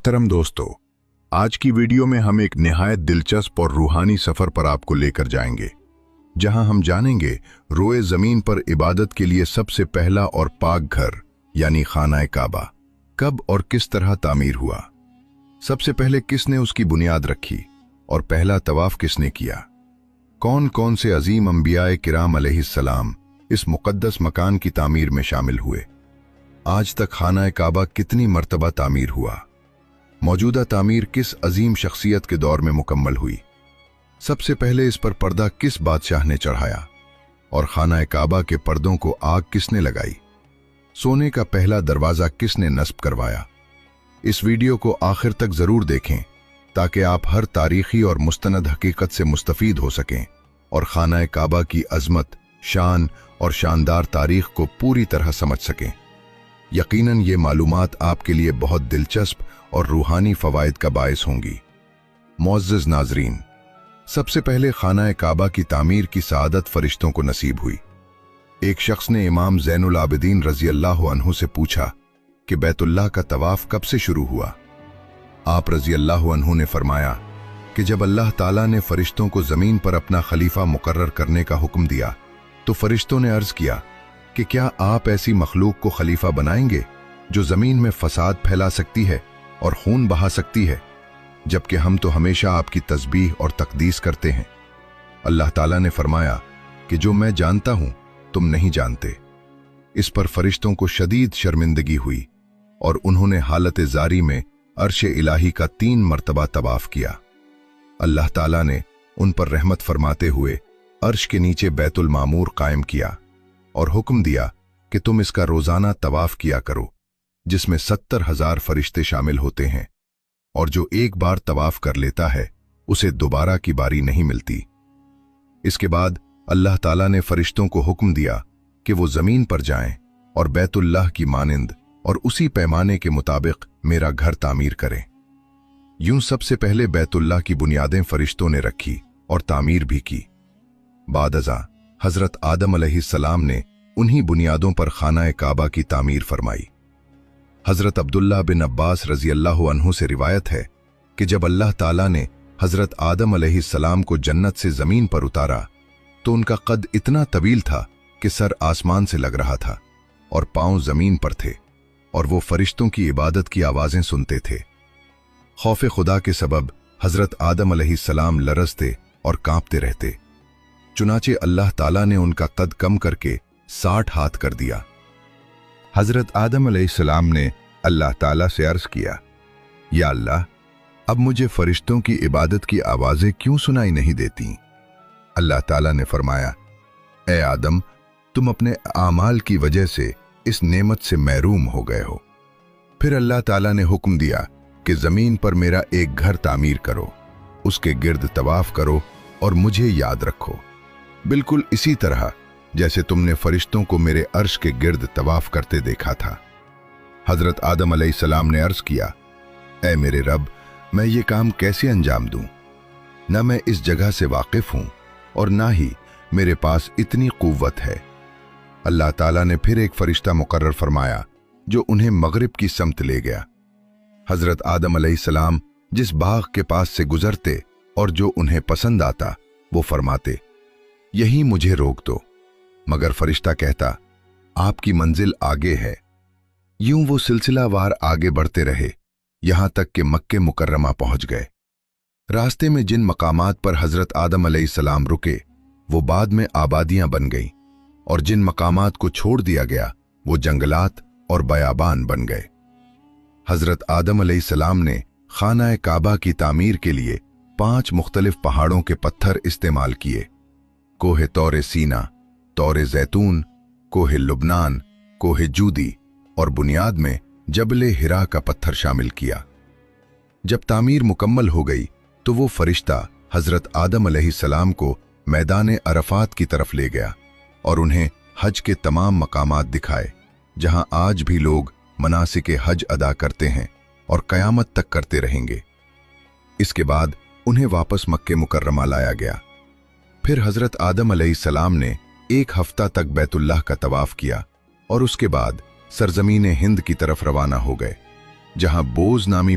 मोहतरम दोस्तों, आज की वीडियो में हम एक निहायत दिलचस्प और रूहानी सफर पर आपको लेकर जाएंगे, जहां हम जानेंगे रोए जमीन पर इबादत के लिए सबसे पहला और पाक घर यानी खाना काबा कब और किस तरह तामीर हुआ। सबसे पहले किसने उसकी बुनियाद रखी और पहला तवाफ किसने किया। कौन कौन से अजीम अंबियाए किराम अलैहिस्सलाम इस मुकद्दस मकान की तामीर में शामिल हुए। आज तक खाना काबा कितनी मर्तबा तामीर हुआ। मौजूदा तामीर किस अजीम शख्सियत के दौर में मुकम्मल हुई। सबसे पहले इस पर पर्दा किस बादशाह ने चढ़ाया और खाना काबा के पर्दों को आग किसने लगाई। सोने का पहला दरवाज़ा किसने नस्ब करवाया। इस वीडियो को आखिर तक ज़रूर देखें ताकि आप हर तारीखी और मुस्तनद हकीकत से मुस्तफ़ीद हो सकें और खाना काबा की अज़मत, शान और शानदार तारीख को पूरी तरह समझ सकें। यकीनन ये मालूमात आपके लिए बहुत दिलचस्प और रूहानी फ़वाइद का बायस होंगी। मुअज़्ज़ज़ नाज़रीन, सबसे पहले खाना काबा की तामीर की सआदत फरिश्तों को नसीब हुई। एक शख्स ने इमाम ज़ैनुल आबिदीन रज़ी अल्लाह अन्हु से पूछा कि बैतुल्लाह का तवाफ़ कब से शुरू हुआ। आप रज़ी अल्लाह अन्हु ने फरमाया कि जब अल्लाह ताला ने फरिश्तों को ज़मीन पर अपना खलीफा मुकर्रर करने का हुक्म दिया तो फरिश्तों ने अर्ज़ किया कि क्या आप ऐसी मखलूक को खलीफा बनाएंगे जो ज़मीन में फसाद फैला सकती है और खून बहा सकती है, जबकि हम तो हमेशा आपकी तस्बीह और तकदीस करते हैं। अल्लाह ताला ने फरमाया कि जो मैं जानता हूं तुम नहीं जानते। इस पर फरिश्तों को शदीद शर्मिंदगी हुई और उन्होंने हालत जारी में अर्श इलाही का 3 मरतबा तवाफ किया। अल्लाह ताला ने उन पर रहमत फरमाते हुए अर्श के नीचे बैतुल मामूर कायम किया और हुक्म दिया कि तुम इसका रोजाना तवाफ किया करो, जिसमें 70,000 फरिश्ते शामिल होते हैं, और जो एक बार तवाफ कर लेता है उसे दोबारा की बारी नहीं मिलती। इसके बाद अल्लाह ताला ने फरिश्तों को हुक्म दिया कि वो जमीन पर जाएं और बैतुल्लाह की मानिंद और उसी पैमाने के मुताबिक मेरा घर तामीर करें। यूं सबसे पहले बैतुल्लाह की बुनियादें फरिश्तों ने रखी और तामीर भी की। बाद अज़ा हजरत आदम अलैहिस्सलाम ने उन्हीं बुनियादों पर खाना काबा की तामीर फरमाई। हजरत अब्दुल्ला बिन अब्बास रज़ी अल्लाह अन्हु से रिवायत है कि जब अल्लाह ताला ने हजरत आदम अलैहिस्सलाम को जन्नत से जमीन पर उतारा तो उनका कद इतना तवील था कि सर आसमान से लग रहा था और पांव जमीन पर थे, और वो फरिश्तों की इबादत की आवाजें सुनते थे। खौफ खुदा के सबब हजरत आदम अलैहिस्सलाम लरजते और कांपते रहते। चुनाचे अल्लाह ताला ने उनका कद कम करके 60 हाथ कर दिया। हजरत आदम अलैहिस्सलाम ने अल्लाह ताला से अर्ज किया, या अल्लाह, अब मुझे फरिश्तों की इबादत की आवाजें क्यों सुनाई नहीं देती। अल्लाह ताला ने फरमाया, ए आदम, तुम अपने आमाल की वजह से इस नेमत से महरूम हो गए हो। फिर अल्लाह ताला ने हुक्म दिया कि जमीन पर मेरा एक घर तामीर करो, उसके गिर्द तवाफ करो और मुझे याद रखो, बिल्कुल इसी तरह जैसे तुमने फरिश्तों को मेरे अर्श के गिर्द तवाफ करते देखा था। हजरत आदम अलैहिस्सलाम ने अर्ज किया, ऐ मेरे रब, मैं ये काम कैसे अंजाम दूं? न मैं इस जगह से वाकिफ हूं और ना ही मेरे पास इतनी कुव्वत है। अल्लाह ताला ने फिर एक फरिश्ता मुकर्रर फरमाया जो उन्हें मगरिब की समत ले गया। हजरत आदम अलैहिस्सलाम जिस बाग के पास से गुजरते और जो उन्हें पसंद आता वो फरमाते, यहीं मुझे रोक दो, मगर फरिश्ता कहता, आपकी मंजिल आगे है। यूं वो सिलसिलावार आगे बढ़ते रहे, यहां तक कि मक्के मुकर्रमा पहुंच गए। रास्ते में जिन मकामात पर हजरत आदम अलैहिस्सलाम रुके वो बाद में आबादियां बन गईं, और जिन मकामात को छोड़ दिया गया वो जंगलात और बयाबान बन गए। हजरत आदम अलैहिस्सलाम ने खाना काबा की तामीर के लिए 5 मुख्तलिफ पहाड़ों के पत्थर इस्तेमाल किए। कोहे तौरे सीना, तौरे जैतून, कोहे लुबनान, कोहे जूदी और बुनियाद में जबले हिरा का पत्थर शामिल किया। जब तामीर मुकम्मल हो गई तो वो फरिश्ता हजरत आदम अलैहिस्सलाम को मैदान अरफात की तरफ ले गया और उन्हें हज के तमाम मकामात दिखाए, जहां आज भी लोग मनासिक हज अदा करते हैं और कयामत तक करते रहेंगे। इसके बाद उन्हें वापस मक्के मुकर्रमा लाया गया। फिर हजरत आदम अलैहिस्सलाम ने 1 हफ्ता तक बैतुल्लाह का तवाफ किया और उसके बाद सरजमीन हिंद की तरफ रवाना हो गए, जहां बोझ नामी